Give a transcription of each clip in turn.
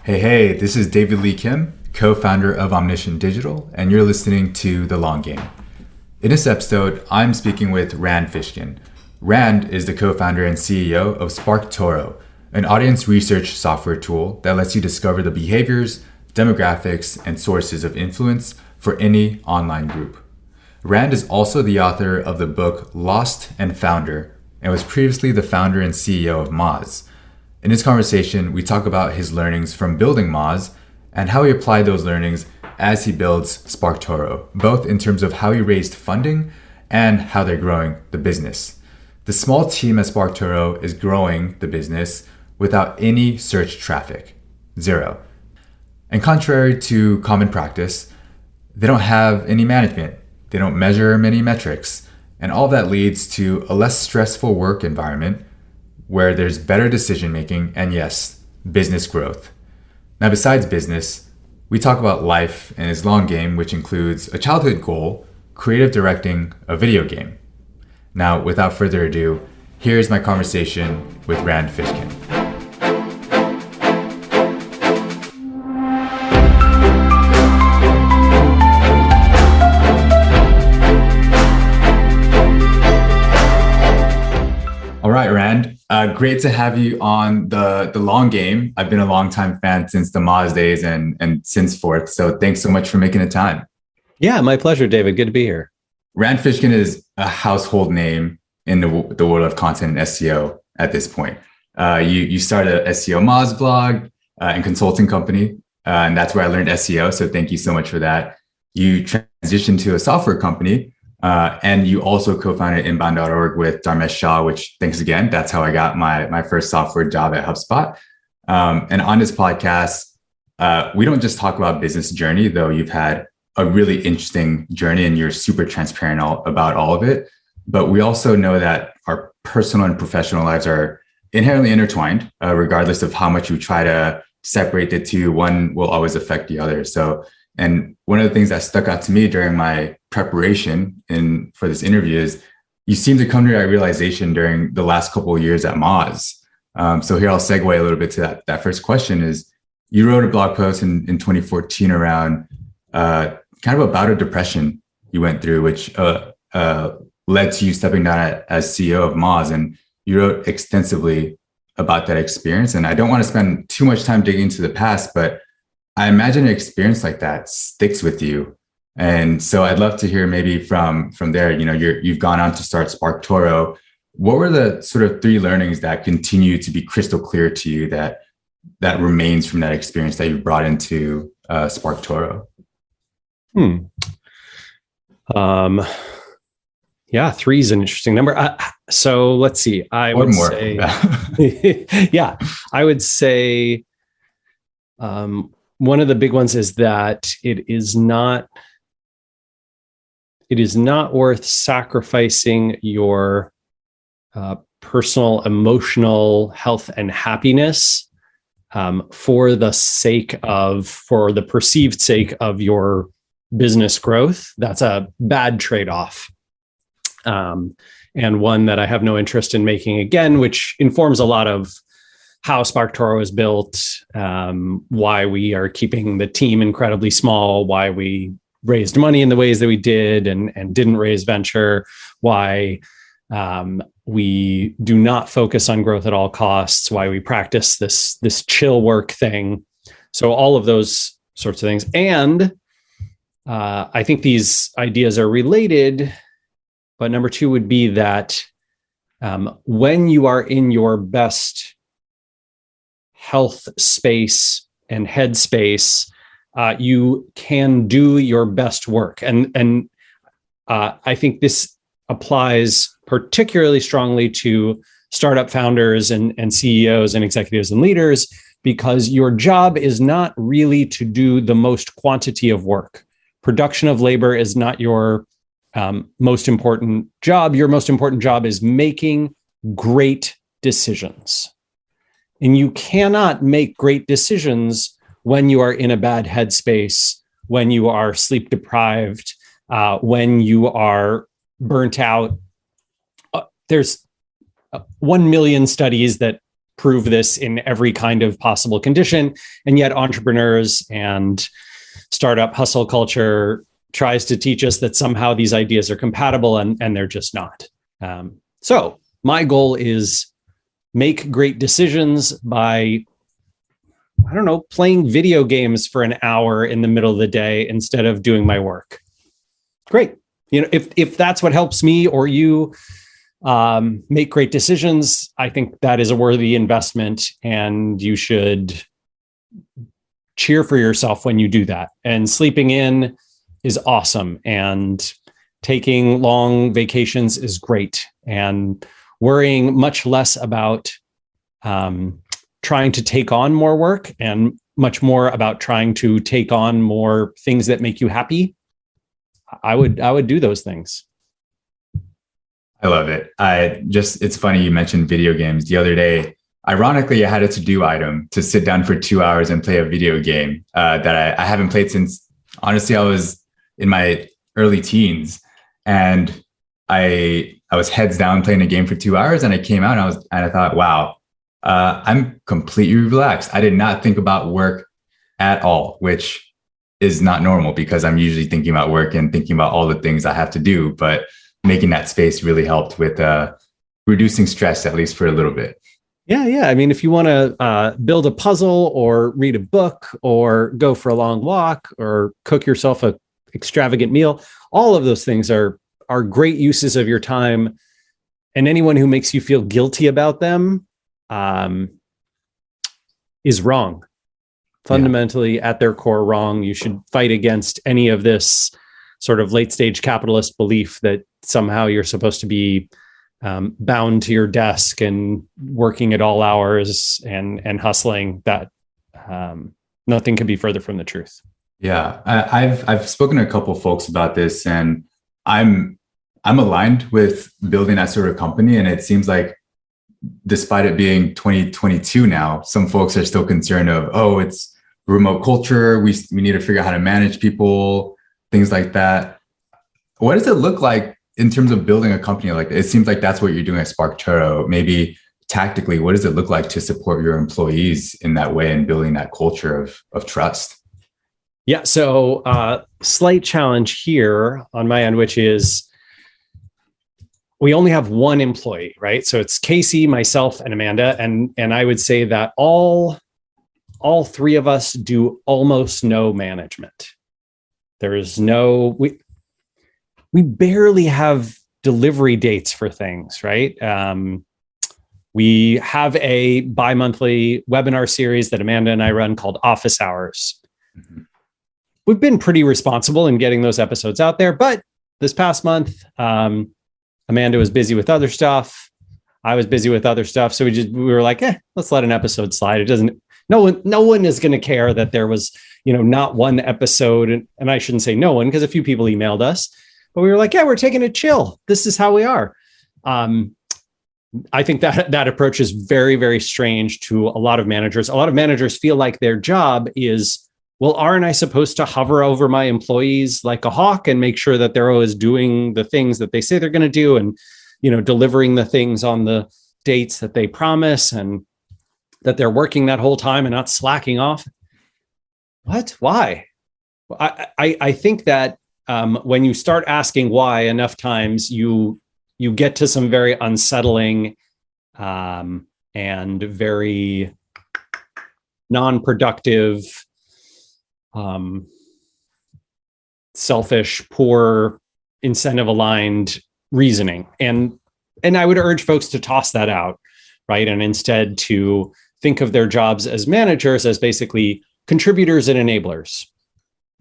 Hey, this is David Lee Kim, co-founder of Omniscient Digital, and you're listening to The Long Game. In this episode, I'm speaking with Rand Fishkin. Rand is the co-founder and CEO of SparkToro, an audience research software tool that lets you discover the behaviors, demographics, and sources of influence for any online group. Rand is also the author of the book Lost and Founder, and was previously the founder and CEO of Moz. In this conversation, we talk about his learnings from building Moz and how he applied those learnings as he builds SparkToro, both in terms of how he raised funding and how they're growing the business. The small team at SparkToro is growing the business without any search traffic, zero. And contrary to common practice, they don't have any management. They don't measure many metrics. And all that leads to a less stressful work environment where there's better decision making and, yes, business growth. Now, besides business, we talk about life and his long game, which includes a childhood goal, creative directing a video game. Now, without further ado, here's my conversation with Rand Fishkin. All right, Rand. Great to have you on the long game. I've been a longtime fan since the Moz days and since forth. So thanks so much for making the time. Yeah, my pleasure, David. Good to be here. Rand Fishkin is a household name in the world of content and SEO at this point. You started a SEO Moz blog and consulting company, and that's where I learned SEO. So thank you so much for that. You transitioned to a software company. And you also co-founded inbound.org with Dharmesh Shah, which, thanks again, that's how I got my first software job at HubSpot. And on this podcast, we don't just talk about business journey, though you've had a really interesting journey and you're super transparent about all of it. But we also know that our personal and professional lives are inherently intertwined, regardless of how much you try to separate the two. One will always affect the other. And one of the things that stuck out to me during my preparation for this interview is you seem to come to that realization during the last couple of years at Moz. So here I'll segue a little bit to that first question is you wrote a blog post in 2014 around kind of about a depression you went through, which led to you stepping down as CEO of Moz. And you wrote extensively about that experience. And I don't want to spend too much time digging into the past, but I imagine an experience like that sticks with you. And so I'd love to hear maybe from there, you've gone on to start SparkToro. What were the sort of three learnings that continue to be crystal clear to you that remains from that experience that you brought into SparkToro? Yeah, 3 is an interesting number. So let's see. I would say, one of the big ones is that it is not worth sacrificing your personal, emotional health and happiness for the perceived sake of your business growth. That's a bad trade-off. And one that I have no interest in making again, which informs a lot of how SparkToro is built, why we are keeping the team incredibly small, why we raised money in the ways that we did and didn't raise venture, why we do not focus on growth at all costs, why we practice this chill work thing. So all of those sorts of things. And I think these ideas are related, but number 2 would be that when you are in your best health space and headspace, you can do your best work. And I think this applies particularly strongly to startup founders and CEOs and executives and leaders, because your job is not really to do the most quantity of work. Production of labor is not your most important job. Your most important job is making great decisions. And you cannot make great decisions when you are in a bad headspace, when you are sleep deprived, when you are burnt out. There's 1 million studies that prove this in every kind of possible condition. And yet entrepreneurs and startup hustle culture tries to teach us that somehow these ideas are compatible, and they're just not. So my goal is make great decisions by, I don't know, playing video games for an hour in the middle of the day instead of doing my work. Great. If that's what helps me or you make great decisions, I think that is a worthy investment, and you should cheer for yourself when you do that. And sleeping in is awesome, and taking long vacations is great, and worrying much less about trying to take on more work and much more about trying to take on more things that make you happy. I would do those things. I love it. It's funny you mentioned video games. The other day, ironically, I had a to-do item to sit down for 2 hours and play a video game that I haven't played since, honestly, I was in my early teens, and I was heads down playing a game for 2 hours, and I came out and I thought, wow, I'm completely relaxed. I did not think about work at all, which is not normal because I'm usually thinking about work and thinking about all the things I have to do. But making that space really helped with reducing stress, at least for a little bit. Yeah. I mean, if you want to build a puzzle or read a book or go for a long walk or cook yourself a extravagant meal, all of those things are great uses of your time. And anyone who makes you feel guilty about them is wrong. Fundamentally, at their core, wrong. You should fight against any of this sort of late stage capitalist belief that somehow you're supposed to be bound to your desk and working at all hours and hustling. That nothing could be further from the truth. Yeah, I've spoken to a couple of folks about this, and I'm aligned with building that sort of company. And it seems like, despite it being 2022 now, some folks are still concerned of, oh, it's remote culture. We need to figure out how to manage people, things like that. What does it look like in terms of building a company like that? It seems like that's what you're doing at SparkToro. Maybe tactically, what does it look like to support your employees in that way and building that culture of trust? Yeah. So slight challenge here on my end, which is we only have one employee, right? So it's Casey, myself, and Amanda. And I would say that all three of us do almost no management. There is we barely have delivery dates for things, right? We have a bi-monthly webinar series that Amanda and I run called Office Hours. Mm-hmm. We've been pretty responsible in getting those episodes out there, but this past month, Amanda was busy with other stuff. I was busy with other stuff. So we were like, let's let an episode slide. No one is going to care that there was, not one episode. And I shouldn't say no one, because a few people emailed us, but we were like, we're taking it chill. This is how we are. I think that approach is very, very strange to a lot of managers. A lot of managers feel like their job is, well, aren't I supposed to hover over my employees like a hawk and make sure that they're always doing the things that they say they're going to do and, delivering the things on the dates that they promise and that they're working that whole time and not slacking off? What? Why? I think that when you start asking why enough times, you get to some very unsettling and very non-productive, selfish, poor, incentive-aligned reasoning. And I would urge folks to toss that out, right? And instead to think of their jobs as managers as basically contributors and enablers.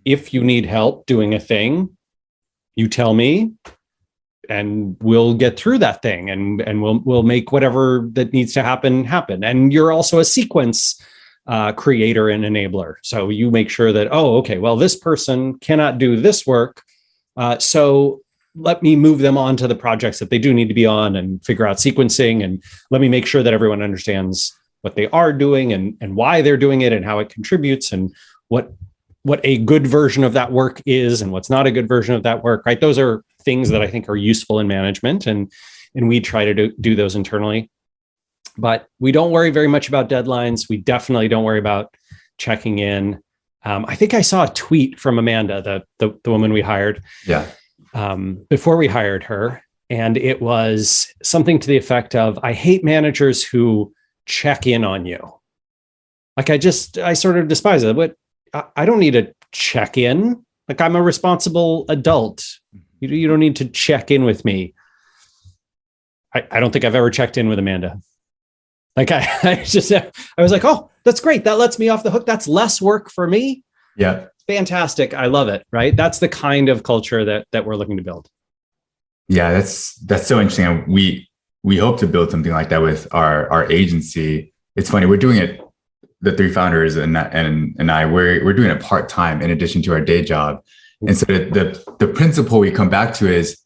If you need help doing a thing, you tell me, and we'll get through that thing, and we'll make whatever that needs to happen. And you're also a sequence creator and enabler. So you make sure that, this person cannot do this work. So let me move them on to the projects that they do need to be on and figure out sequencing. And let me make sure that everyone understands what they are doing and why they're doing it and how it contributes and what a good version of that work is and what's not a good version of that work, right? Those are things that I think are useful in management. And we try to do those internally. But we don't worry very much about deadlines. We definitely don't worry about checking in. I think I saw a tweet from Amanda, the woman we hired, before we hired her. And it was something to the effect of, I hate managers who check in on you. Like, I sort of despise it. But I don't need to check in. Like, I'm a responsible adult. You don't need to check in with me. I don't think I've ever checked in with Amanda. Like, I was like, oh, that's great. That lets me off the hook. That's less work for me. Yeah. Fantastic. I love it. Right. That's the kind of culture that we're looking to build. Yeah, that's so interesting. We hope to build something like that with our agency. It's funny, we're doing it, the three founders and I, we're doing it part-time in addition to our day job. And so the principle we come back to is,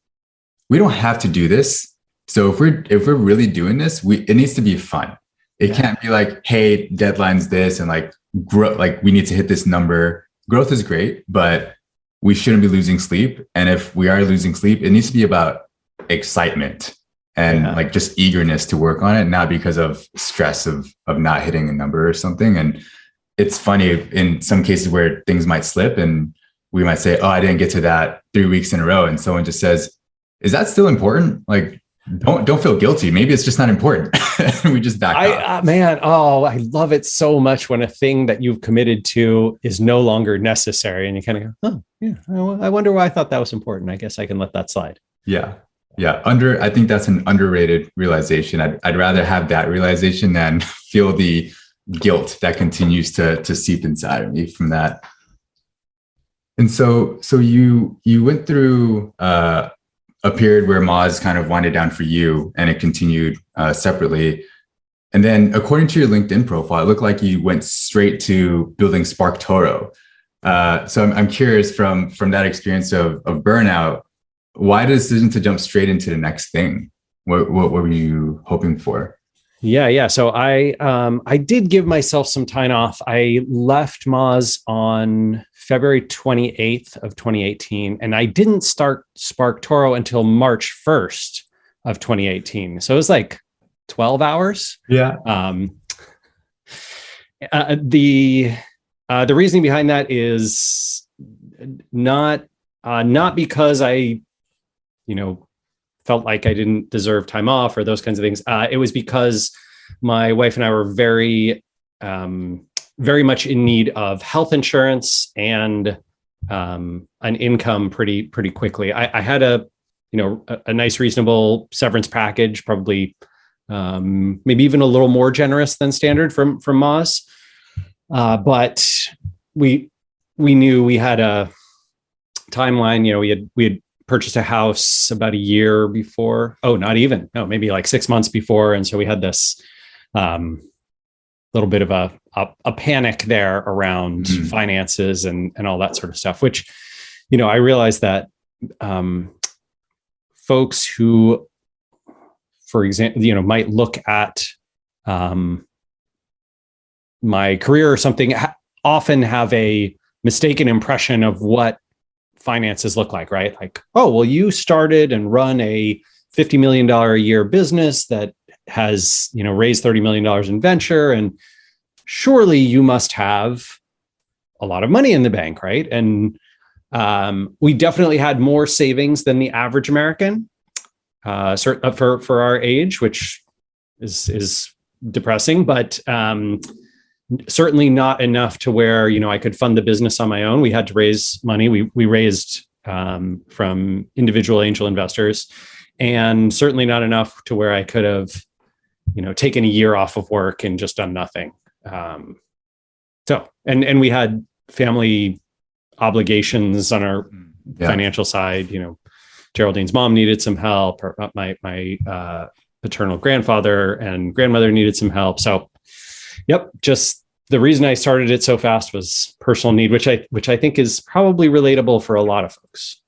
we don't have to do this. So if we're really doing this, it needs to be fun. It can't be like, hey, deadline's this, and like we need to hit this number. Growth is great, but we shouldn't be losing sleep. And if we are losing sleep, it needs to be about excitement and like just eagerness to work on it, not because of stress of not hitting a number or something. And it's funny in some cases where things might slip and we might say, oh, I didn't get to that 3 weeks in a row. And someone just says, is that still important? Like, don't feel guilty. Maybe it's just not important. We just back up. I love it so much when a thing that you've committed to is no longer necessary. And you kind of go, oh, yeah, I wonder why I thought that was important. I guess I can let that slide. Yeah. Yeah. I think that's an underrated realization. I'd rather have that realization than feel the guilt that continues to seep inside of me from that. And so you went through a period where Moz kind of winded down for you, and it continued separately. And then according to your LinkedIn profile, it looked like you went straight to building SparkToro. So I'm curious from that experience of burnout, why the decision to jump straight into the next thing? What were you hoping for? Yeah. So I did give myself some time off. I left Moz on February 28th of 2018, and I didn't start SparkToro until March 1st of 2018. So it was like 12 hours. Yeah. The reasoning behind that is not because I, felt like I didn't deserve time off or those kinds of things. It was because my wife and I were very much in need of health insurance and an income pretty quickly. I had a nice, reasonable severance package, probably maybe even a little more generous than standard from Moz. But we knew we had a timeline. We had purchased a house about a year before. Oh, not even. No, maybe like 6 months before. And so we had this little bit of a panic there around finances and all that sort of stuff, which, I realized that folks who, for example, might look at my career or something often have a mistaken impression of what finances look like, right? Like, oh, well, you started and run a $50 million a year business that has, raised $30 million in venture. And surely you must have a lot of money in the bank, right? And we definitely had more savings than the average American for our age, which is depressing, but certainly not enough to where, I could fund the business on my own. We had to raise money. We raised from individual angel investors, and certainly not enough to where I could have, taken a year off of work and just done nothing. So we had family obligations on our financial side. Geraldine's mom needed some help. My paternal grandfather and grandmother needed some help. So, just the reason I started it so fast was personal need, which I think is probably relatable for a lot of folks.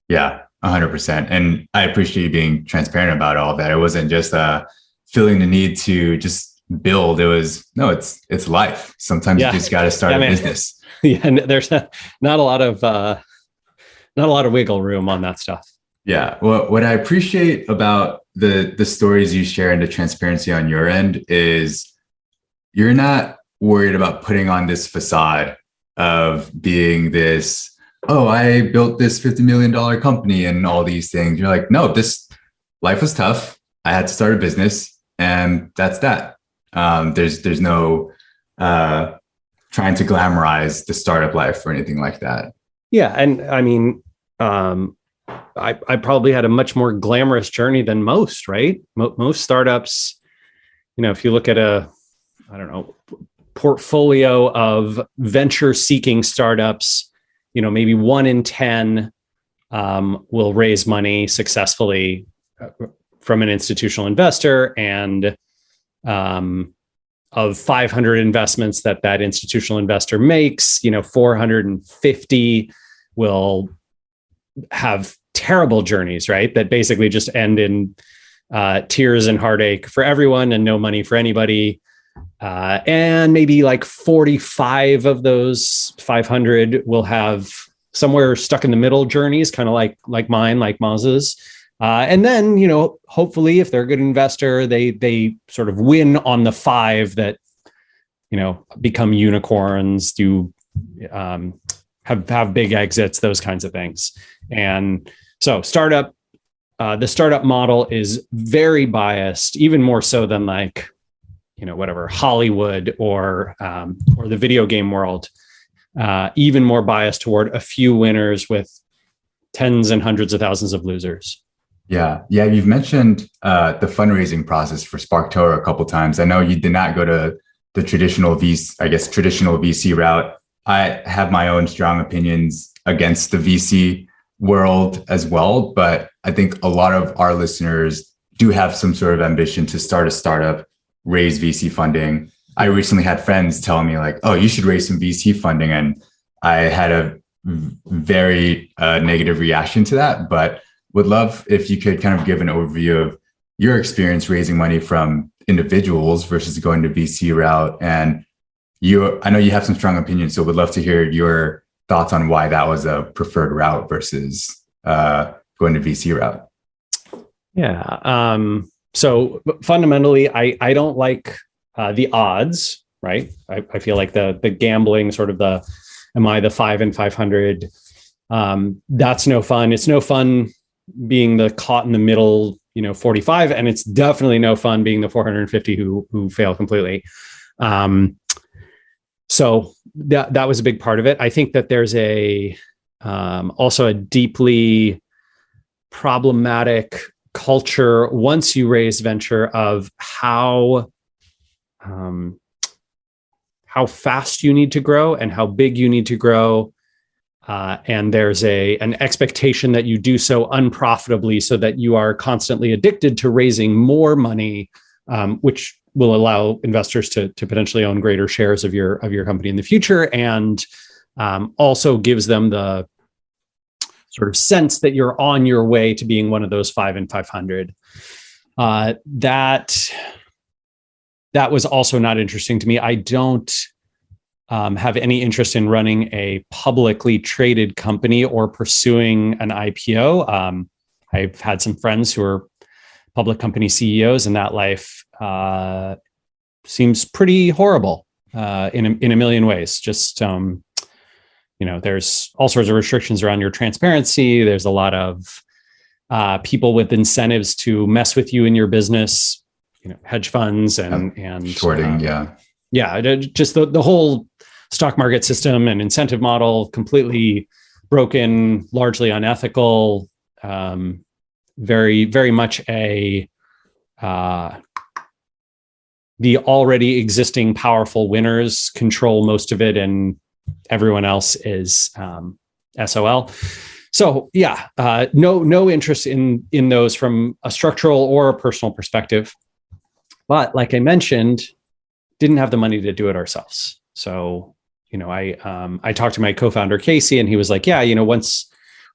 Yeah, 100%. And I appreciate you being transparent about all that. It wasn't just feeling the need to just build. It was, no, it's life. Sometimes you just got to start a business. Yeah, and there's not a lot of wiggle room on that stuff. Yeah. Well, what I appreciate about the stories you share and the transparency on your end is you're not worried about putting on this facade of being this, oh, I built this $50 million company and all these things. You're like, no, this life was tough. I had to start a business, and that's that. There's no trying to glamorize the startup life or anything like that. Yeah. And I mean, I probably had a much more glamorous journey than most, right? Most startups, if you look at portfolio of venture seeking startups, maybe 1 in 10 will raise money successfully from an institutional investor, and of 500 investments that institutional investor makes, 450 will have terrible journeys, right? That basically just end in tears and heartache for everyone and no money for anybody. And maybe like 45 of those 500 will have somewhere stuck in the middle journeys, kind of like mine, like Maz's. And then, hopefully if they're a good investor, they sort of win on the 5 that, become unicorns, do have big exits, those kinds of things. And so the startup model is very biased, even more so than whatever Hollywood or the video game world, even more biased toward a few winners with tens and hundreds of thousands of losers. Yeah. You've mentioned the fundraising process for SparkToro a couple of times. I know you did not go to the traditional VC route. I have my own strong opinions against the VC world as well, but I think a lot of our listeners do have some sort of ambition to start a startup, raise VC funding. I recently had friends tell me like, oh, you should raise some VC funding. And I had a very negative reaction to that, but would love if you could kind of give an overview of your experience raising money from individuals versus going to VC route. And I know you have some strong opinions, so would love to hear your thoughts on why that was a preferred route versus going to VC route. Yeah. So fundamentally, I don't like the odds, right? I feel like the gambling, sort of am I the 5 in 500? That's no fun. It's no fun being the caught in the middle, 45, and it's definitely no fun being the 450 who fail completely. So that was a big part of it. I think that there's also a deeply problematic culture once you raise venture of how fast you need to grow and how big you need to grow. And there's an expectation that you do so unprofitably so that you are constantly addicted to raising more money, which will allow investors to potentially own greater shares of your company in the future, and also gives them the sort of sense that you're on your way to being one of those 5 in 500. That was also not interesting to me. I don't have any interest in running a publicly traded company or pursuing an IPO. I've had some friends who are public company CEOs, and that life seems pretty horrible in a million ways. Just there's all sorts of restrictions around your transparency. There's a lot of people with incentives to mess with you in your business, hedge funds and shorting. Just the whole stock market system and incentive model completely broken, largely unethical. Very, very much the already existing powerful winners control most of it, and everyone else is SOL. So no interest in those from a structural or a personal perspective. But like I mentioned, didn't have the money to do it ourselves. So, I talked to my co-founder, Casey, and he was like,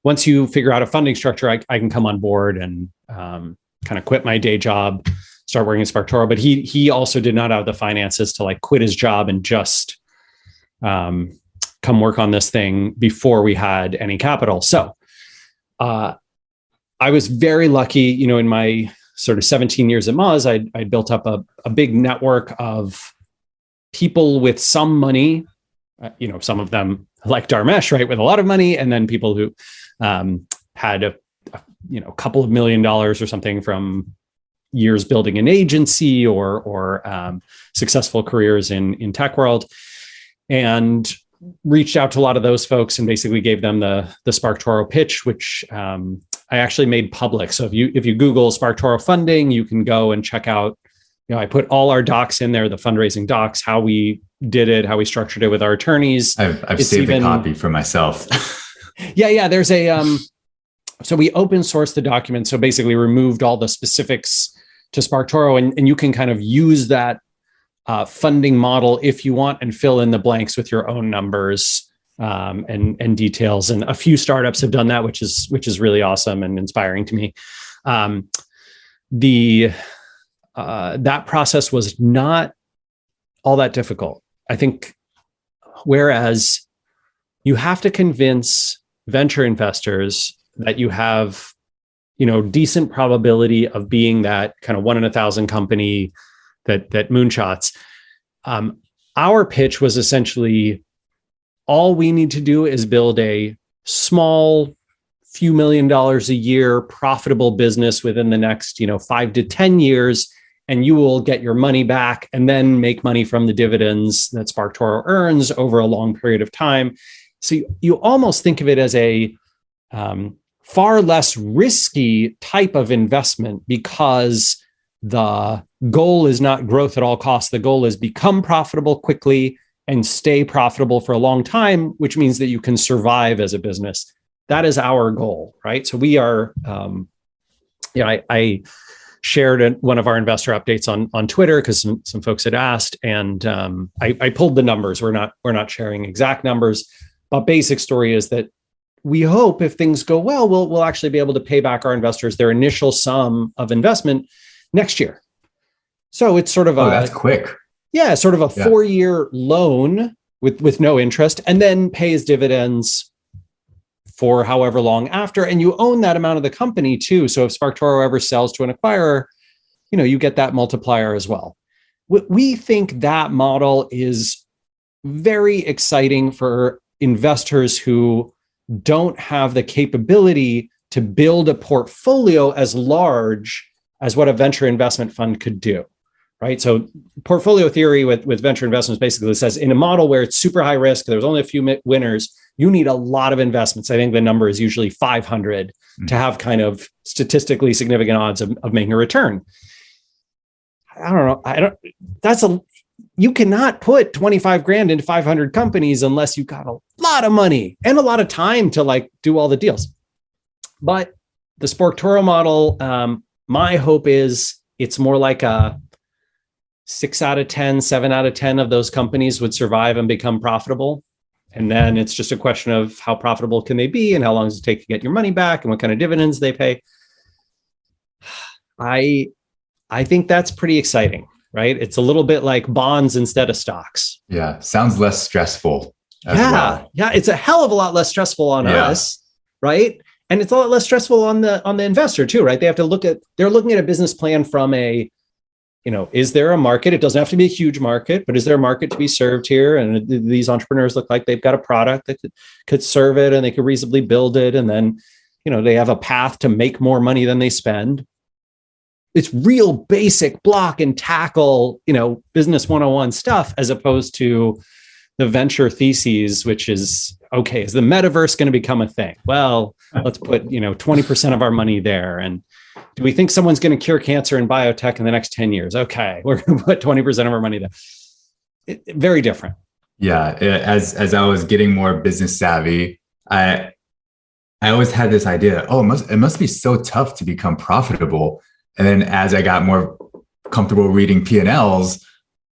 once you figure out a funding structure, I can come on board and kind of quit my day job, start working at SparkToro. But he also did not have the finances to quit his job and just come work on this thing before we had any capital. So I was very lucky, in my sort of 17 years at Moz, I built up a big network of people with some money, some of them like Dharmesh, right, with a lot of money, and then people who had a couple of $1 million or something from years building an agency or successful careers in tech world, and reached out to a lot of those folks and basically gave them the SparkToro pitch, which I actually made public. So if you Google SparkToro funding, you can go and check out. I put all our docs in there, the fundraising docs, how we did it, how we structured it with our attorneys. I've saved a copy for myself. Yeah. There's so we open sourced the document. So basically removed all the specifics to SparkToro, and you can kind of use that funding model if you want and fill in the blanks with your own numbers and details. And a few startups have done that, which is really awesome and inspiring to me. That process was not all that difficult, I think. Whereas you have to convince venture investors that you have, decent probability of being that kind of 1 in 1,000 company that moonshots. Our pitch was essentially, all we need to do is build a small, few $1 million a year profitable business within the next 5 to 10 years, and you will get your money back and then make money from the dividends that SparkToro earns over a long period of time. So you almost think of it as a far less risky type of investment, because the goal is not growth at all costs. The goal is become profitable quickly and stay profitable for a long time, which means that you can survive as a business. That is our goal, right? So we are, I shared one of our investor updates on Twitter because some folks had asked, and I pulled the numbers. We're not sharing exact numbers, but basic story is that we hope, if things go well, we'll actually be able to pay back our investors their initial sum of investment next year. So it's sort of that's quick. Yeah, sort of a 4-year loan with no interest, and then pays dividends for however long after. And you own that amount of the company too. So if SparkToro ever sells to an acquirer, you get that multiplier as well. We think that model is very exciting for investors who don't have the capability to build a portfolio as large as what a venture investment fund could do, right? So portfolio theory with venture investments basically says, in a model where it's super high risk, there's only a few winners, you need a lot of investments. I think the number is usually 500 to have kind of statistically significant odds of making a return. I don't know. You cannot put 25 grand into 500 companies unless you've got a lot of money and a lot of time to do all the deals. But the SparkToro model, my hope is it's more like a 6 out of 10, 7 out of 10 of those companies would survive and become profitable. And then it's just a question of how profitable can they be and how long does it take to get your money back and what kind of dividends they pay. I think that's pretty exciting, right? It's a little bit like bonds instead of stocks. Yeah. Sounds less stressful as well. Yeah. It's a hell of a lot less stressful on us, right? And it's a lot less stressful on the investor too, right? They're looking at a business plan from is there a market? It doesn't have to be a huge market, but is there a market to be served here? And these entrepreneurs look like they've got a product that could serve it, and they could reasonably build it. And then, they have a path to make more money than they spend. It's real basic block and tackle, business 101 stuff, as opposed to the venture theses, which is, okay, is the metaverse going to become a thing? Well, let's put, 20% of our money there. And do we think someone's going to cure cancer in biotech in the next 10 years? Okay, we're going to put 20% of our money there. Very different. Yeah. As I was getting more business savvy, I always had this idea, it must be so tough to become profitable. And then as I got more comfortable reading P&Ls,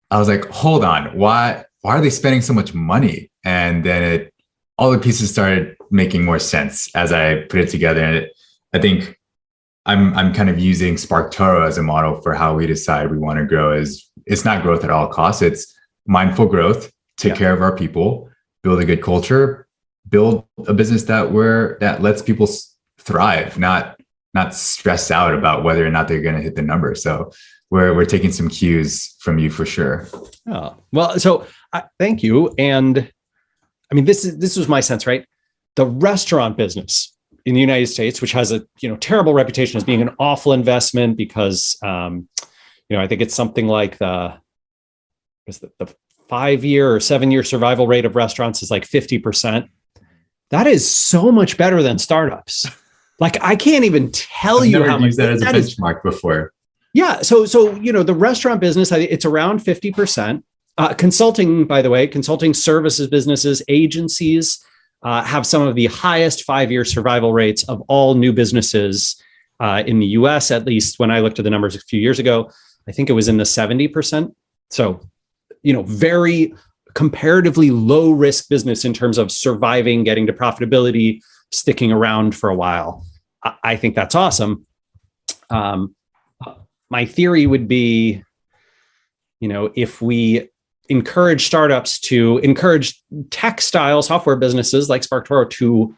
I was like, hold on, why are they spending so much money? And then all the pieces started making more sense as I put it together. And I think I'm kind of using SparkToro as a model for how we decide we want to grow. It's not growth at all costs. It's mindful growth, take care of our people, build a good culture, build a business that lets people thrive, not not stress out about whether or not they're going to hit the number. So we're taking some cues from you for sure. Oh, well, so thank you. And I mean, this was my sense, right? The restaurant business in the United States, which has a terrible reputation as being an awful investment because I think it's something like the 5-year or 7-year survival rate of restaurants is like 50%. That is so much better than startups. Like I can't even tell you how much that as a benchmark before. Yeah. So the restaurant business, it's around 50%. Consulting, by the way, consulting services businesses, agencies have some of the highest 5-year survival rates of all new businesses in the US, at least when I looked at the numbers a few years ago. I think it was in the 70%. So, very comparatively low risk business in terms of surviving, getting to profitability, sticking around for a while. I think that's awesome. My theory would be, if we encourage startups to encourage tech-style software businesses like SparkToro to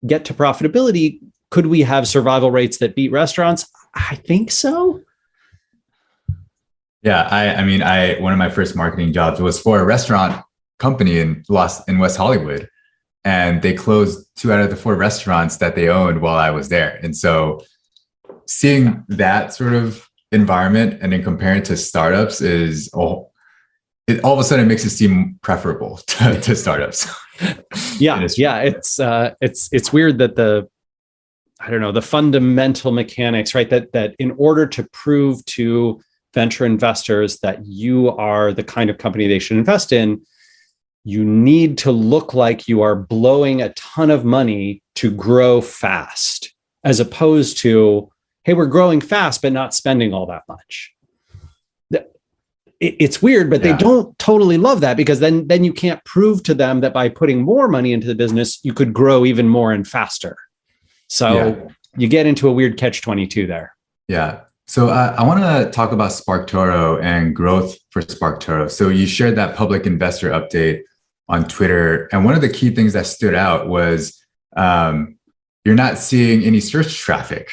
get to profitability, could we have survival rates that beat restaurants? I think so. Yeah, I mean, one of my first marketing jobs was for a restaurant company in West Hollywood, and they closed 2 out of the 4 restaurants that they owned while I was there. And so, seeing that sort of environment and then comparing to startups it all of a sudden makes it seem preferable to startups. Yeah, it's weird that the fundamental mechanics, right? That in order to prove to venture investors that you are the kind of company they should invest in, you need to look like you are blowing a ton of money to grow fast, as opposed to, hey, we're growing fast, but not spending all that much. It's weird, but they don't totally love that, because then you can't prove to them that by putting more money into the business, you could grow even more and faster. So you get into a weird catch-22 there. Yeah. So I want to talk about SparkToro and growth for SparkToro. So you shared that public investor update on Twitter. And one of the key things that stood out was you're not seeing any search traffic.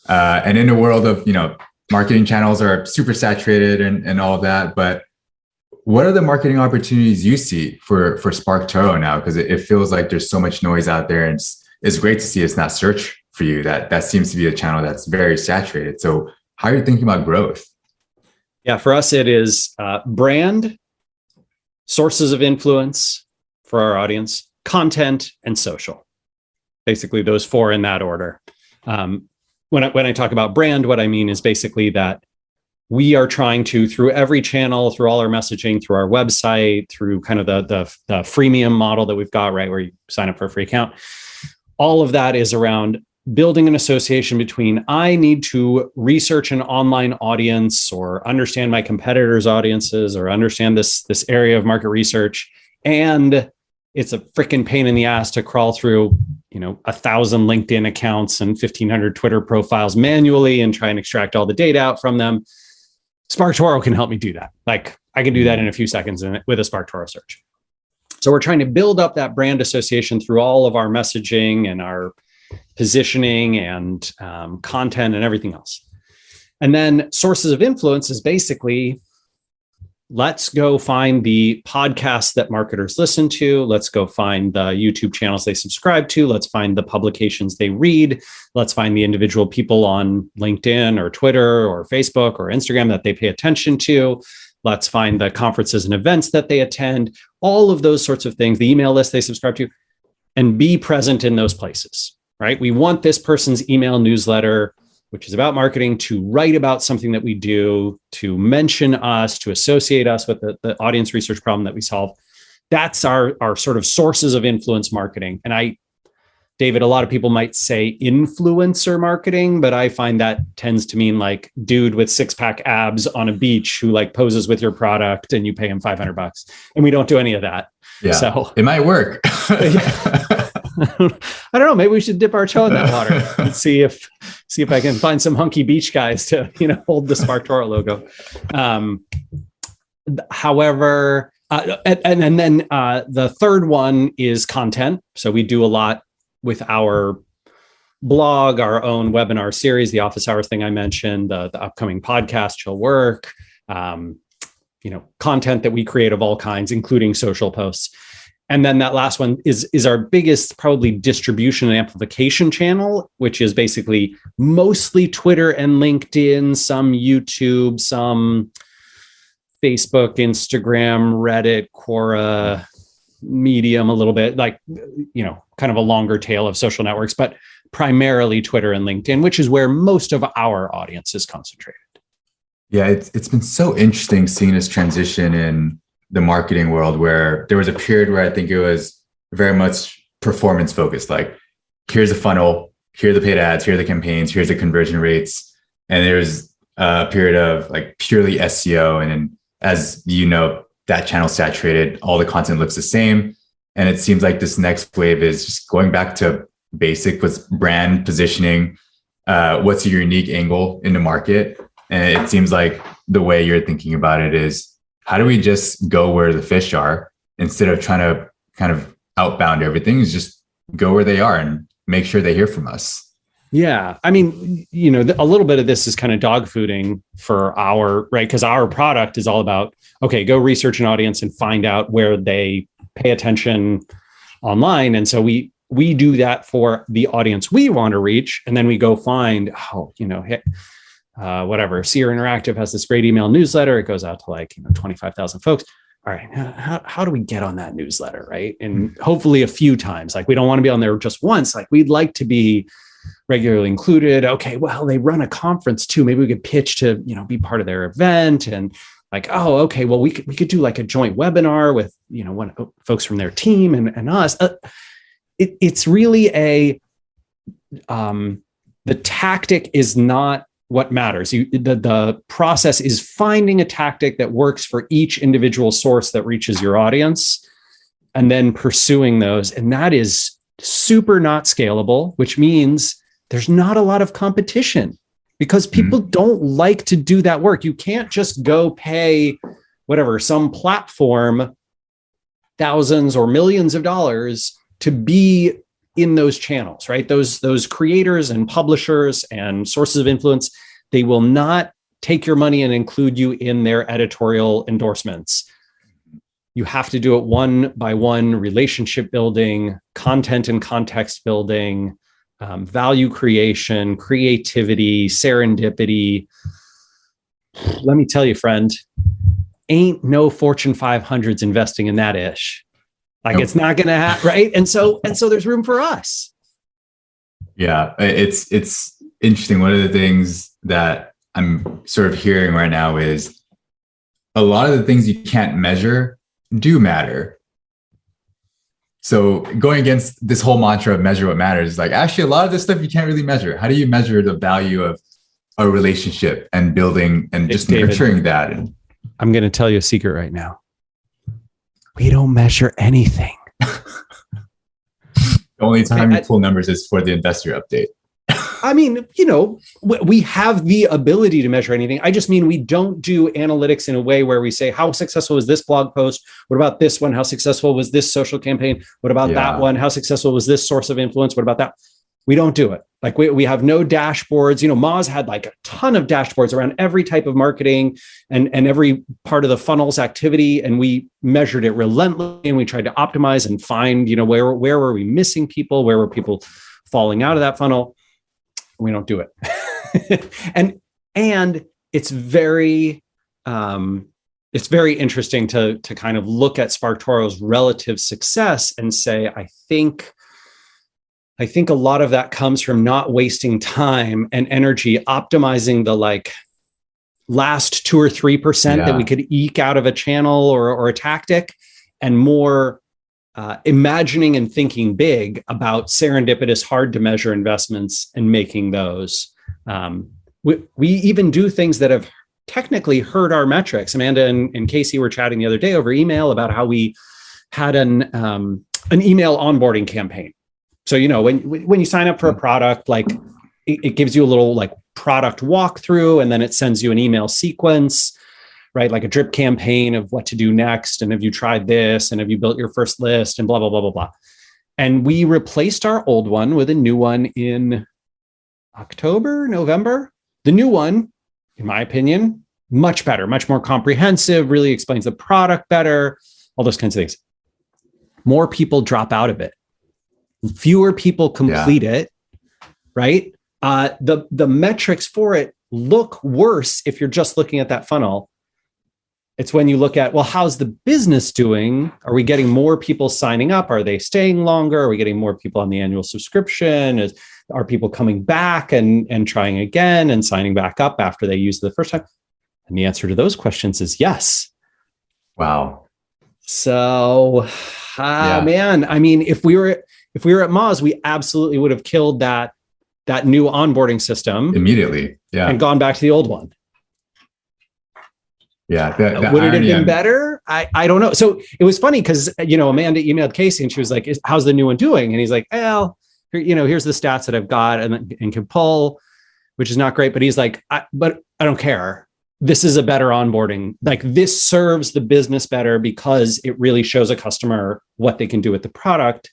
And in the world of, marketing channels are super saturated and all of that. But what are the marketing opportunities you see for SparkToro now? Because it feels like there's so much noise out there, and it's great to see it's not search for you. That seems to be a channel that's very saturated. So how are you thinking about growth? Yeah, for us, it is brand, sources of influence for our audience, content, and social. Basically, those 4 in that order. When I talk about brand, what I mean is basically that we are trying to, through every channel, through all our messaging, through our website, through kind of the freemium model that we've got, right, where you sign up for a free account. All of that is around building an association between, I need to research an online audience or understand my competitors' audiences or understand this area of market research, and it's a freaking pain in the ass to crawl through 1,000 LinkedIn accounts and 1,500 Twitter profiles manually and try and extract all the data out from them. SparkToro can help me do that. Like I can do that in a few seconds with a SparkToro search. So we're trying to build up that brand association through all of our messaging and our positioning and content and everything else. And then sources of influence is basically, let's go find the podcasts that marketers listen to. Let's go find the YouTube channels they subscribe to. Let's find the publications they read. Let's find the individual people on LinkedIn or Twitter or Facebook or Instagram that they pay attention to. Let's find the conferences and events that they attend, all of those sorts of things, the email list they subscribe to, and be present in those places, right? We want this person's email newsletter, which is about marketing, to write about something that we do, to mention us, to associate us with the audience research problem that we solve. That's our sort of sources of influence marketing. And David, a lot of people might say influencer marketing, but I find that tends to mean like dude with 6-pack abs on a beach who like poses with your product and you pay him $500. And we don't do any of that. Yeah, so it might work. I don't know. Maybe we should dip our toe in that water and see if I can find some hunky beach guys to, hold the SparkToro logo. However, and then the third one is content. So we do a lot with our blog, our own webinar series, the office hours thing I mentioned, the upcoming podcast, Chill Work, content that we create of all kinds, including social posts. And then that last one is our biggest probably distribution and amplification channel, which is basically mostly Twitter and LinkedIn, some YouTube, some Facebook, Instagram, Reddit, Quora, Medium, a little bit, like, kind of a longer tail of social networks, but primarily Twitter and LinkedIn, which is where most of our audience is concentrated. Yeah, it's been so interesting seeing this transition in the marketing world, where there was a period where I think it was very much performance focused. Like, here's a funnel, here are the paid ads, here are the campaigns, here's the conversion rates. And there's a period of like purely SEO. And then, as you know, that channel saturated, all the content looks the same. And it seems like this next wave is just going back to basic with brand positioning. What's your unique angle in the market? And it seems like the way you're thinking about it is, how do we just go where the fish are instead of trying to kind of outbound everything? Is just go where they are and make sure they hear from us. Yeah. I mean, a little bit of this is kind of dog fooding for right? Because our product is all about, okay, go research an audience and find out where they pay attention online. And so we do that for the audience we want to reach. And then we go find, whatever, Seer Interactive has this great email newsletter. It goes out to 25,000 folks. All right, how do we get on that newsletter, right? And hopefully a few times. Like, we don't want to be on there just once. Like, we'd like to be regularly included. Okay, well, they run a conference too. Maybe we could pitch to, be part of their event. And like, oh, okay, well, we could do like a joint webinar with, folks from their team and us. It's really the tactic is not what matters. The process is finding a tactic that works for each individual source that reaches your audience, and then pursuing those. And that is super not scalable, which means there's not a lot of competition because people don't like to do that work. You can't just go pay some platform thousands or millions of dollars to be in those channels, right? Those creators and publishers and sources of influence, they will not take your money and include you in their editorial endorsements. You have to do it one by one, relationship building, content and context building, value creation, creativity, serendipity. Let me tell you, friend, ain't no Fortune 500s investing in that ish. Like, nope. It's not going to happen, right? And so there's room for us. Yeah, it's interesting. One of the things that I'm sort of hearing right now is a lot of the things you can't measure do matter. So going against this whole mantra of measure what matters, is like, actually, a lot of this stuff you can't really measure. How do you measure the value of a relationship and building and just nurturing that? And I'm going to tell you a secret right now. We don't measure anything. The only time you pull numbers is for the investor update. I mean, we have the ability to measure anything. I just mean we don't do analytics in a way where we say, how successful was this blog post? What about this one? How successful was this social campaign? What about that one? How successful was this source of influence? What about that? We don't do it. Like, we have no dashboards. Moz had like a ton of dashboards around every type of marketing and every part of the funnel's activity. And we measured it relentlessly, and we tried to optimize and find, where were we missing people? Where were people falling out of that funnel? We don't do it. and it's very interesting to kind of look at SparkToro's relative success and say, I think a lot of that comes from not wasting time and energy optimizing the last 2 or 3% that we could eke out of a channel or a tactic, and more imagining and thinking big about serendipitous, hard to measure investments and making those. We even do things that have technically hurt our metrics. Amanda and Casey were chatting the other day over email about how we had an email onboarding campaign. So, when you sign up for a product, it gives you a little product walkthrough, and then it sends you an email sequence, right? Like a drip campaign of what to do next. And have you tried this? And have you built your first list? And blah, blah, blah, blah, blah. And we replaced our old one with a new one in October, November. The new one, in my opinion, much better, much more comprehensive, really explains the product better, all those kinds of things. More people drop out of it. Fewer people complete it, right? The metrics for it look worse if you're just looking at that funnel. It's when you look at, well, how's the business doing? Are we getting more people signing up? Are they staying longer? Are we getting more people on the annual subscription? Are people coming back and trying again and signing back up after they used it the first time? And the answer to those questions is yes. Wow. So, man, I mean, if we were at Moz, we absolutely would have killed that new onboarding system immediately. Yeah. And gone back to the old one. Yeah. Would it have been better? I don't know. So it was funny because, Amanda emailed Casey and she was like, how's the new one doing? And he's like, well, here's the stats that I've got and can pull, which is not great. But he's like, but I don't care. This is a better onboarding. Like this serves the business better because it really shows a customer what they can do with the product.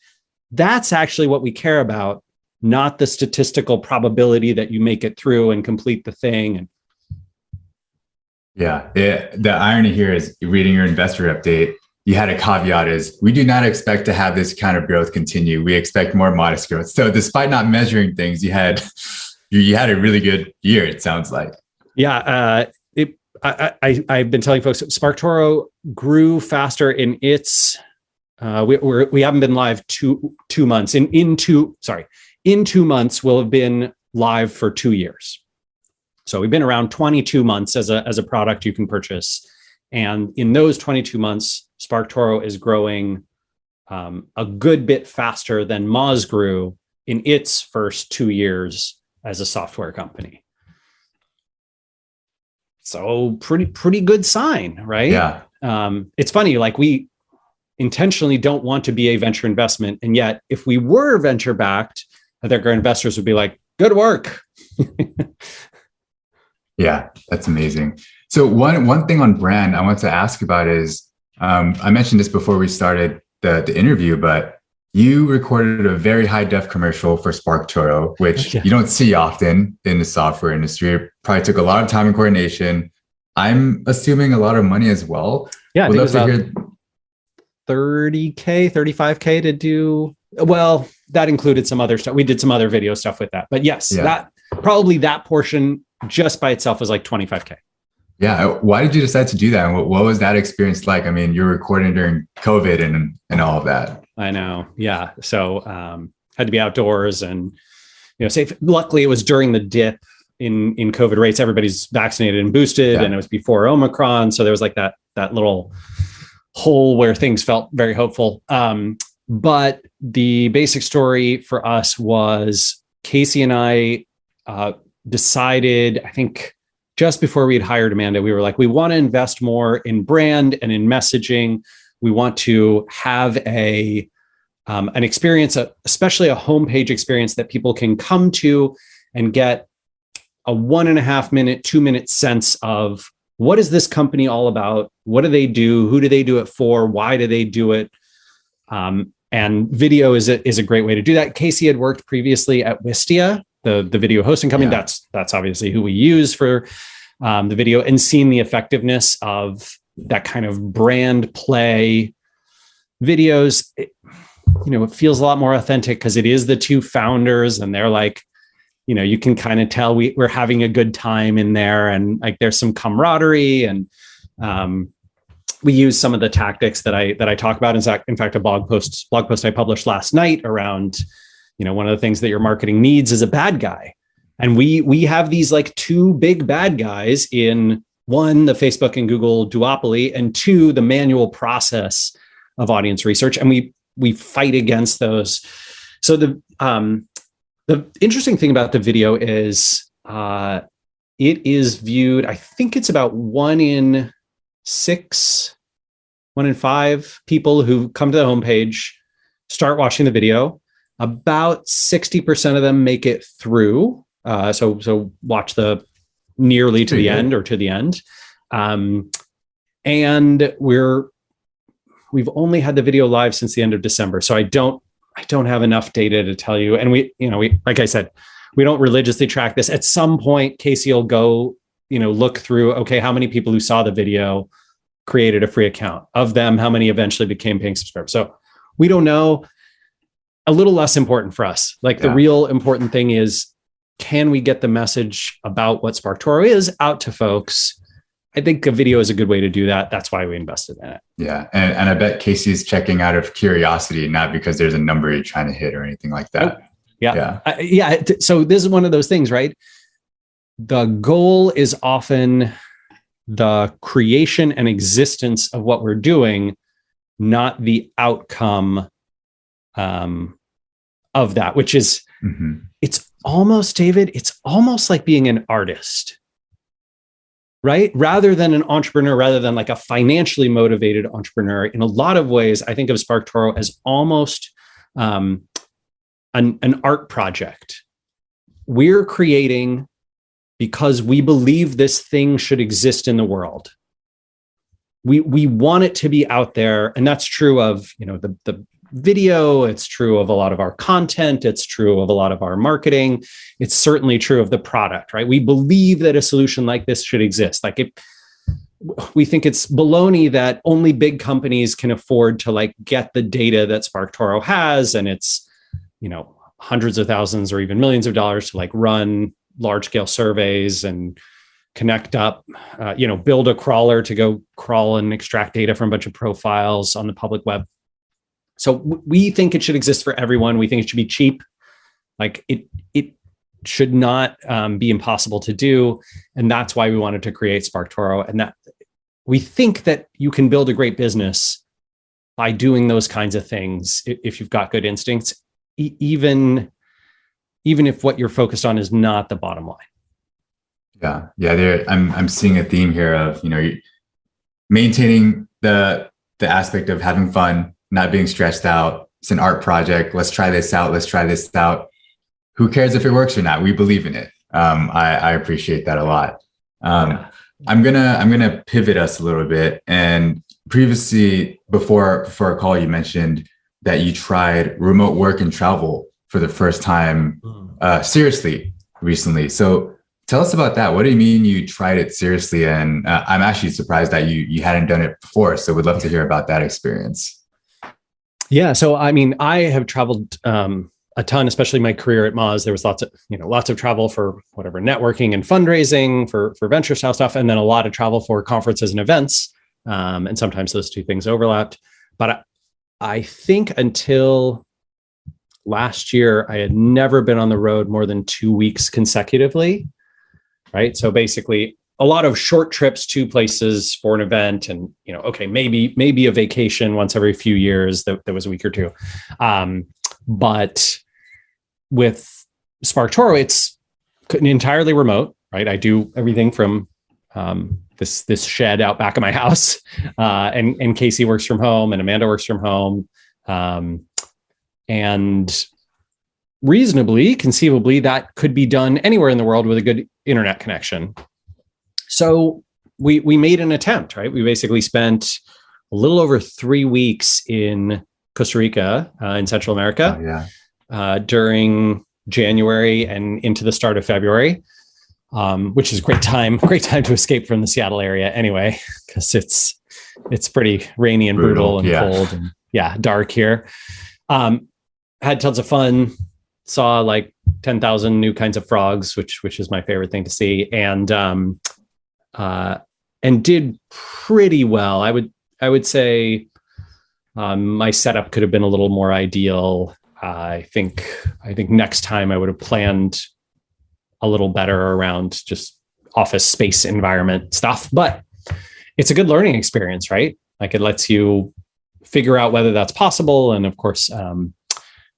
That's actually what we care about, not the statistical probability that you make it through and complete the thing. And yeah, the irony here is reading your investor update, you had a caveat is we do not expect to have this kind of growth continue. We expect more modest growth. So despite not measuring things, you had a really good year, it sounds like. Yeah. I've been telling folks SparkToro grew faster in its, we haven't been live two months. In 2 months, we'll have been live for 2 years. So we've been around 22 months as a product you can purchase. And in those 22 months, SparkToro is growing a good bit faster than Moz grew in its first 2 years as a software company. So pretty good sign, right? Yeah. It's funny, like we intentionally don't want to be a venture investment. And yet if we were venture backed, I think our investors would be like, good work. Yeah, that's amazing. So one thing on brand I want to ask about is, I mentioned this before we started the interview, but you recorded a very high def commercial for SparkToro, which you don't see often in the software industry. It probably took a lot of time and coordination. I'm assuming a lot of money as well. Yeah, I think it was about $30K, $35K to do. Well, that included some other stuff. We did some other video stuff with that. But yes, that portion just by itself was like $25K. Yeah. Why did you decide to do that? And what was that experience like? I mean, you're recording during COVID and all of that. I know. Yeah. So had to be outdoors and, safe. Luckily, it was during the dip in COVID rates. Everybody's vaccinated and boosted, and it was before Omicron. So there was like that little hole where things felt very hopeful. But the basic story for us was Casey and I decided, I think just before we had hired Amanda, we were like, we want to invest more in brand and in messaging. We want to have an experience, especially a homepage experience that people can come to and get a 1.5 minute, 2 minute sense of what is this company all about? What do they do? Who do they do it for? Why do they do it? And video is a great way to do that. Casey had worked previously at Wistia, the video hosting company. Yeah. That's obviously who we use for the video, and seen the effectiveness of that kind of brand play videos. It feels a lot more authentic because it is the two founders and they're like, you can kind of tell we're having a good time in there, and like there's some camaraderie, and we use some of the tactics that I talk about. In fact, a blog post I published last night around, one of the things that your marketing needs is a bad guy. And we have these like two big bad guys in, one, the Facebook and Google duopoly, and two, the manual process of audience research. And we fight against those. So the interesting thing about the video is it is viewed, I think it's about 1 in 5 people who come to the homepage, start watching the video. About 60% of them make it through. So watch the nearly to the end or to the end. And we've only had the video live since the end of December. So I don't have enough data to tell you. And we, like I said, we don't religiously track this. At some point, Casey will go, look through, okay, how many people who saw the video created a free account? Of them, how many eventually became paying subscribers? So we don't know. A little less important for us. The real important thing is, can we get the message about what SparkToro is out to folks? I think a video is a good way to do that. That's why we invested in it. Yeah. And I bet Casey's checking out of curiosity, not because there's a number you're trying to hit or anything like that. Oh, yeah. So this is one of those things, right? The goal is often the creation and existence of what we're doing, not the outcome of that, which is, it's almost, David, it's almost like being an artist. Right? Rather than an entrepreneur, rather than like a financially motivated entrepreneur, in a lot of ways, I think of SparkToro as almost an art project. We're creating because we believe this thing should exist in the world. We want it to be out there. And that's true of, the video. It's true of a lot of our content. It's true of a lot of our marketing. It's certainly true of the product, right? We believe that a solution like this should exist. We think it's baloney that only big companies can afford to get the data that SparkToro has. And it's, hundreds of thousands or even millions of dollars to run large scale surveys and connect up, build a crawler to go crawl and extract data from a bunch of profiles on the public web. So we think it should exist for everyone. We think it should be cheap. It should not be impossible to do. And that's why we wanted to create SparkToro. And that we think that you can build a great business by doing those kinds of things if you've got good instincts, even if what you're focused on is not the bottom line. Yeah. I'm seeing a theme here of, maintaining the aspect of having fun, not being stressed out. It's an art project. Let's try this out. Who cares if it works or not? We believe in it. I appreciate that a lot. I'm gonna pivot us a little bit. And previously, before our call, you mentioned that you tried remote work and travel for the first time seriously recently. So tell us about that. What do you mean you tried it seriously? And I'm actually surprised that you hadn't done it before. So we'd love to hear about that experience. Yeah. So, I have traveled a ton, especially my career at Moz. There was lots of travel for whatever networking and fundraising for venture style stuff. And then a lot of travel for conferences and events. And sometimes those two things overlapped. But I think until last year, I had never been on the road more than 2 weeks consecutively. Right. So basically a lot of short trips to places for an event and, maybe a vacation once every few years that was a week or two. But with SparkToro, it's entirely remote, right? I do everything from this shed out back of my house, and Casey works from home and Amanda works from home. And reasonably, conceivably, that could be done anywhere in the world with a good internet connection. So we made an attempt, right? We basically spent a little over 3 weeks in Costa Rica in Central America during January and into the start of February, which is a great time to escape from the Seattle area anyway, because it's pretty rainy and brutal and cold and dark here. Had tons of fun, saw 10,000 new kinds of frogs, which is my favorite thing to see, and did pretty well. I would say my setup could have been a little more ideal. I think next time I would have planned a little better around just office space environment stuff, but it's a good learning experience, right? It lets you figure out whether that's possible. And of course,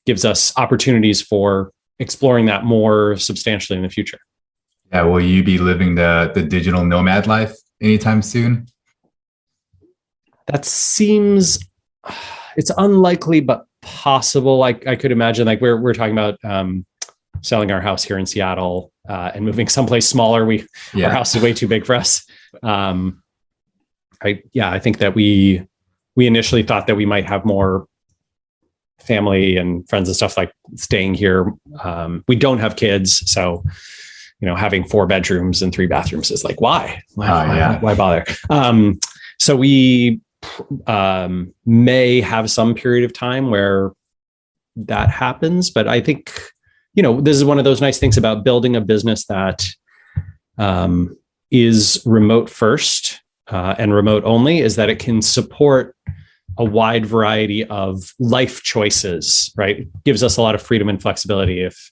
gives us opportunities for exploring that more substantially in the future. Yeah. Will you be living the digital nomad life anytime soon? That seems, it's unlikely, but possible. I could imagine we're talking about selling our house here in Seattle and moving someplace smaller. Our house is way too big for us. I think that we initially thought that we might have more family and friends and stuff like staying here. We don't have kids, so having 4 bedrooms and 3 bathrooms is like, why bother? So we may have some period of time where that happens, but I think this is one of those nice things about building a business that is remote first and remote only, is that it can support a wide variety of life choices, right? It gives us a lot of freedom and flexibility. If,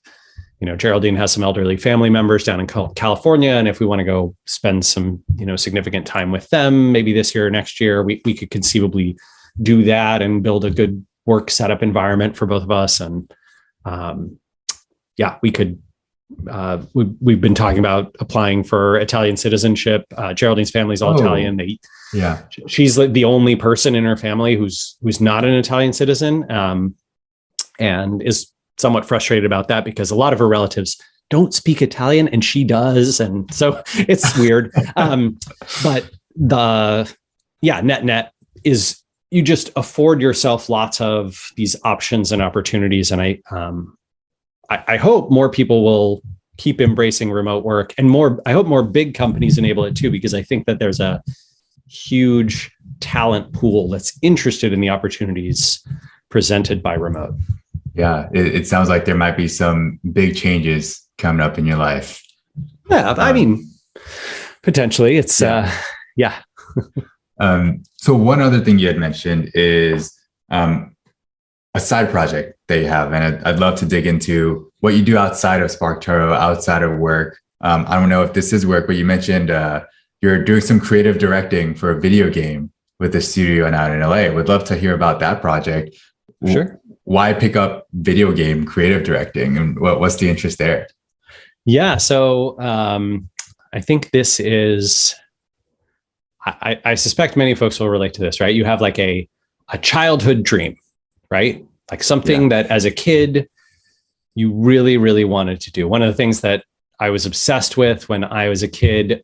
Geraldine has some elderly family members down in California, and if we want to go spend some, significant time with them, maybe this year or next year, we could conceivably do that and build a good work setup environment for both of us. And we could, we've been talking about applying for Italian citizenship. Geraldine's family's all Italian. She's like the only person in her family who's not an Italian citizen, and is somewhat frustrated about that because a lot of her relatives don't speak Italian and she does. And so it's weird. But net is you just afford yourself lots of these options and opportunities. And I hope more people will keep embracing remote work, and I hope more big companies enable it too, because I think that there's a huge talent pool that's interested in the opportunities presented by remote. Yeah, it sounds like there might be some big changes coming up in your life. Yeah, I mean, potentially it's, So one other thing you had mentioned is a side project that you have, and I'd love to dig into what you do outside of SparkToro, outside of work. I don't know if this is work, but you mentioned you're doing some creative directing for a video game with a studio out in LA. Would love to hear about that project. Sure. Why pick up video game creative directing, and what's the interest there? Yeah. So I think this is, I suspect many folks will relate to this, right? You have like a childhood dream, right? Like something that as a kid, you really, really wanted to do. One of the things that I was obsessed with when I was a kid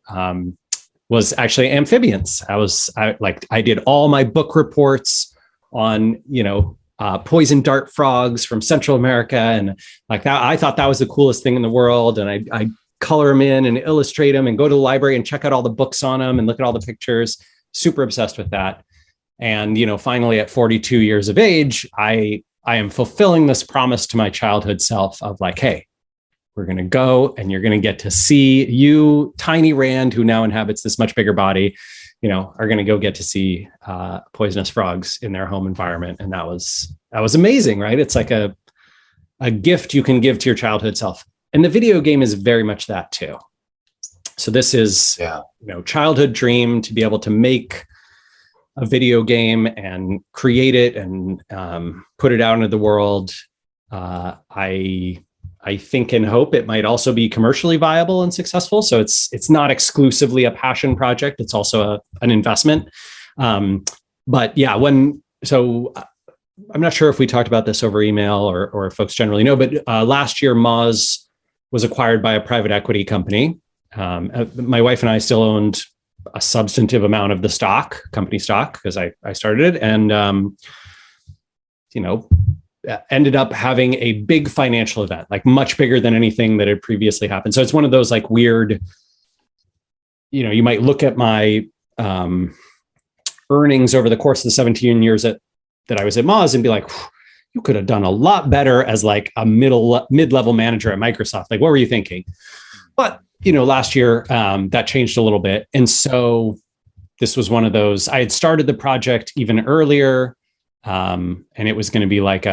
was actually amphibians. I did all my book reports on, poison dart frogs from Central America. And like that, I thought that was the coolest thing in the world. And I color them in and illustrate them and go to the library and check out all the books on them and look at all the pictures. Super obsessed with that. And, finally at 42 years of age, I am fulfilling this promise to my childhood self of like, hey, we're going to go and you're going to get to see you, tiny Rand, who now inhabits this much bigger body, are going to go get to see poisonous frogs in their home environment. And that was amazing, right? It's like a gift you can give to your childhood self. And the video game is very much that too. So this is, childhood dream to be able to make a video game and create it and put it out into the world. I think and hope it might also be commercially viable and successful. So it's not exclusively a passion project. It's also an investment. But yeah, I'm not sure if we talked about this over email or if folks generally know, but last year Moz was acquired by a private equity company. My wife and I still owned a substantive amount of the company stock, because I started it, and ended up having a big financial event, like much bigger than anything that had previously happened. So it's one of those like weird, you might look at my earnings over the course of the 17 years that I was at Moz and be like, you could have done a lot better as like a mid-level manager at Microsoft. Like, what were you thinking? But, last year that changed a little bit. And so this was one of those, I had started the project even earlier. And it was going to be like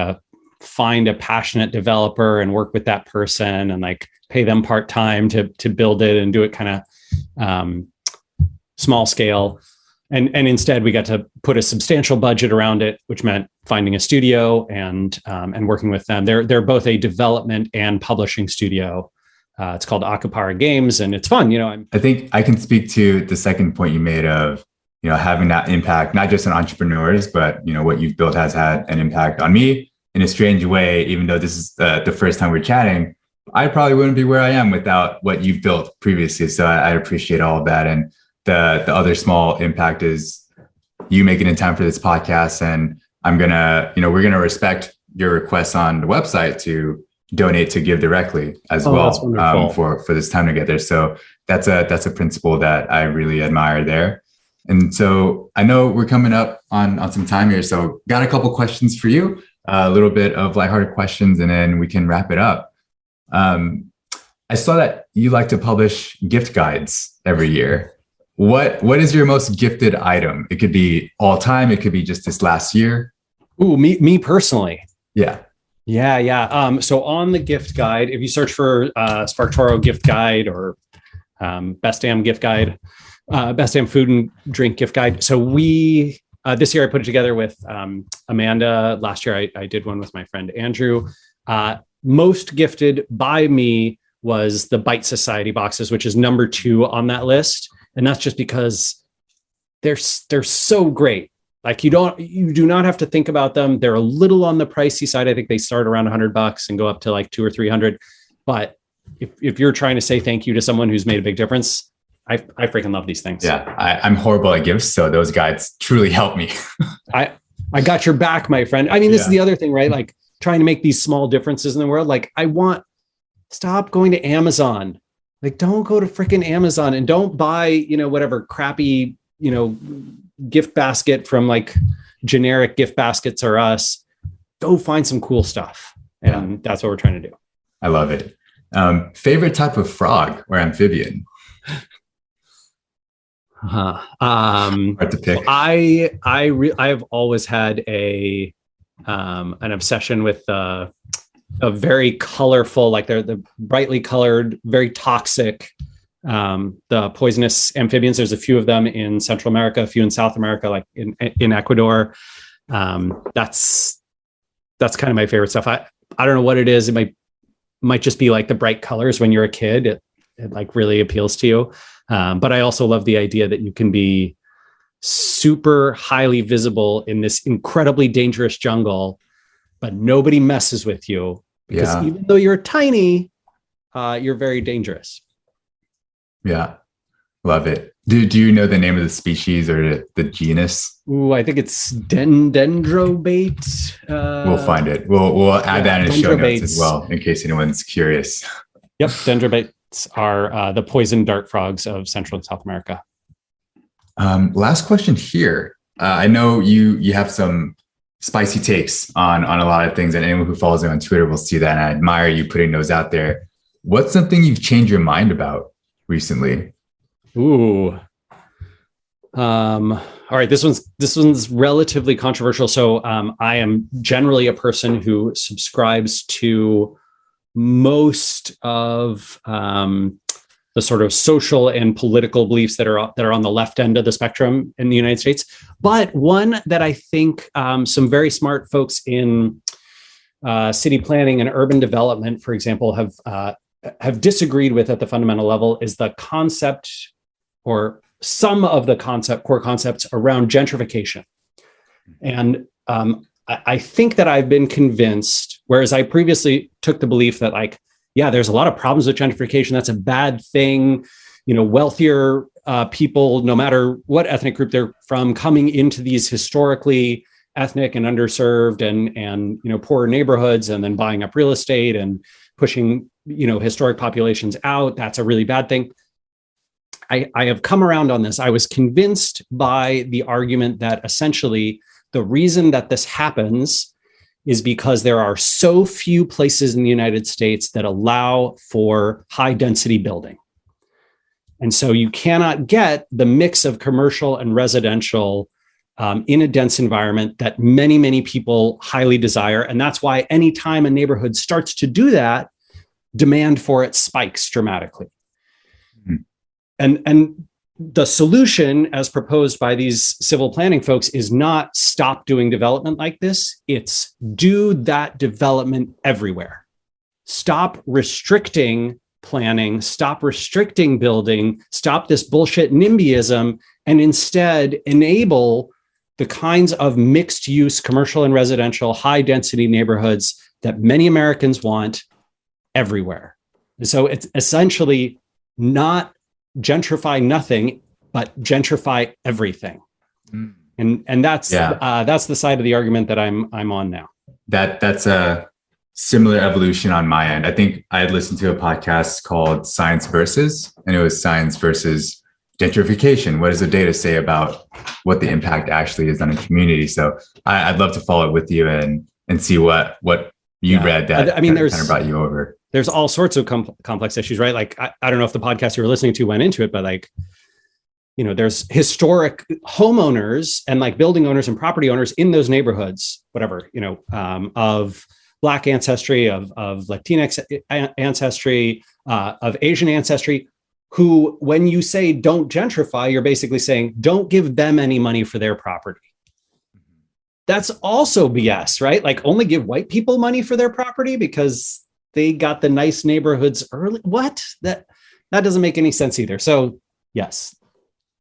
find a passionate developer and work with that person and like pay them part-time to build it and do it kind of small scale. And instead we got to put a substantial budget around it, which meant finding a studio and working with them. They're both a development and publishing studio. It's called Acapara Games, and it's fun. I think I can speak to the second point you made of, having that impact, not just on entrepreneurs, but, what you've built has had an impact on me in a strange way. Even though this is the first time we're chatting, I probably wouldn't be where I am without what you've built previously. So I appreciate all of that. And the other small impact is you making it time for this podcast. And I'm going to, we're going to respect your request on the website to donate to Give Directly as That's well, wonderful. for this time together. So that's a principle that I really admire there. And so I know we're coming up on some time here. So got a couple questions for you, a little bit of lighthearted questions, and then we can wrap it up. I saw that you like to publish gift guides every year. What is your most gifted item? It could be all time. It could be just this last year. Ooh, me personally. Yeah. Yeah. So on the gift guide, if you search for SparkToro gift guide or Best Damn gift guide, Best Damn food and drink gift guide. So we this year I put it together with Amanda. Last year I did one with my friend Andrew. Most gifted by me was the Bite Society boxes, which is number 2 on that list. And that's just because they're so great. Like you do not have to think about them. They're a little on the pricey side. I think they start around $100 and go up to like $200 or $300. But if you're trying to say thank you to someone who's made a big difference, I freaking love these things. Yeah, I'm horrible at gifts, so those guides truly help me. I got your back, my friend. I mean, this is the other thing, right? Like trying to make these small differences in the world. Like stop going to Amazon. Like don't go to freaking Amazon and don't buy, whatever crappy, gift basket from like generic gift baskets or us. Go find some cool stuff. And that's what we're trying to do. I love it. Favorite type of frog or amphibian? Hard to pick. I've always had an obsession with a very colorful, like they're the brightly colored, very toxic, the poisonous amphibians. There's a few of them in Central America, a few in South America, like in Ecuador. That's kind of my favorite stuff. I don't know what it is. It might just be like the bright colors when you're a kid. It like really appeals to you. But I also love the idea that you can be super highly visible in this incredibly dangerous jungle, but nobody messes with you because even though you're tiny, you're very dangerous. Yeah. Love it. Do you know the name of the species or the genus? Ooh, I think it's Dendrobates. We'll find it. We'll add that in the show notes as well, in case anyone's curious. Yep. Dendrobates are the poison dart frogs of Central and South America. Last question here. I know you have some spicy takes on a lot of things, and anyone who follows you on Twitter will see that. And I admire you putting those out there. What's something you've changed your mind about recently? Ooh. All right. This one's relatively controversial. So I am generally a person who subscribes to most of the sort of social and political beliefs that are on the left end of the spectrum in the United States. But one that I think some very smart folks in city planning and urban development, for example, have disagreed with at the fundamental level is the concept or some of the core concepts around gentrification. And I think that I've been convinced, whereas I previously took the belief that there's a lot of problems with gentrification. That's a bad thing. Wealthier people, no matter what ethnic group they're from, coming into these historically ethnic and underserved and poorer neighborhoods and then buying up real estate and pushing, historic populations out. That's a really bad thing. I have come around on this. I was convinced by the argument that essentially the reason that this happens is because there are so few places in the United States that allow for high density building. And so you cannot get the mix of commercial and residential in a dense environment that many, many people highly desire. And that's why anytime a neighborhood starts to do that, demand for it spikes dramatically. And the solution as proposed by these civil planning folks is not stop doing development like this. It's do that development everywhere. Stop restricting planning, stop restricting building, stop this bullshit NIMBYism, and instead enable the kinds of mixed use commercial and residential high density neighborhoods that many Americans want everywhere. And so it's essentially not gentrify nothing, but gentrify everything. And that's the side of the argument that I'm on now. That's a similar evolution on my end. I think I had listened to a podcast called Science Versus, and it was science versus gentrification. What does the data say about what the impact actually is on a community? So I'd love to follow it with you and see what you read that kind of brought you over. There's all sorts of complex issues, right? Like, I don't know if the podcast you were listening to went into it, but like, there's historic homeowners and like building owners and property owners in those neighborhoods, whatever, of Black ancestry, of Latinx ancestry, of Asian ancestry, who, when you say don't gentrify, you're basically saying don't give them any money for their property. That's also BS, right? Like, only give white people money for their property because they got the nice neighborhoods early. What? That doesn't make any sense either. So yes,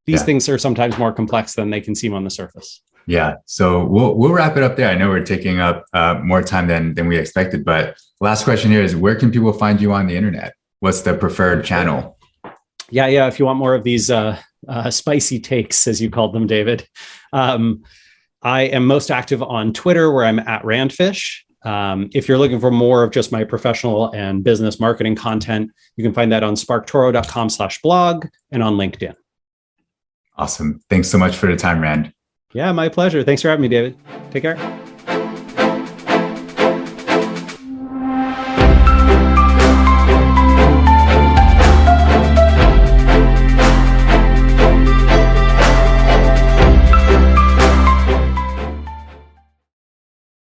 these things are sometimes more complex than they can seem on the surface. Yeah. So we'll wrap it up there. I know we're taking up more time than we expected, but last question here is, where can people find you on the internet? What's the preferred channel? Yeah. If you want more of these spicy takes, as you called them, David, I am most active on Twitter, where I'm at Randfish. If you're looking for more of just my professional and business marketing content, you can find that on sparktoro.com/blog and on LinkedIn. Awesome. Thanks so much for the time, Rand. Yeah, my pleasure. Thanks for having me, David. Take care.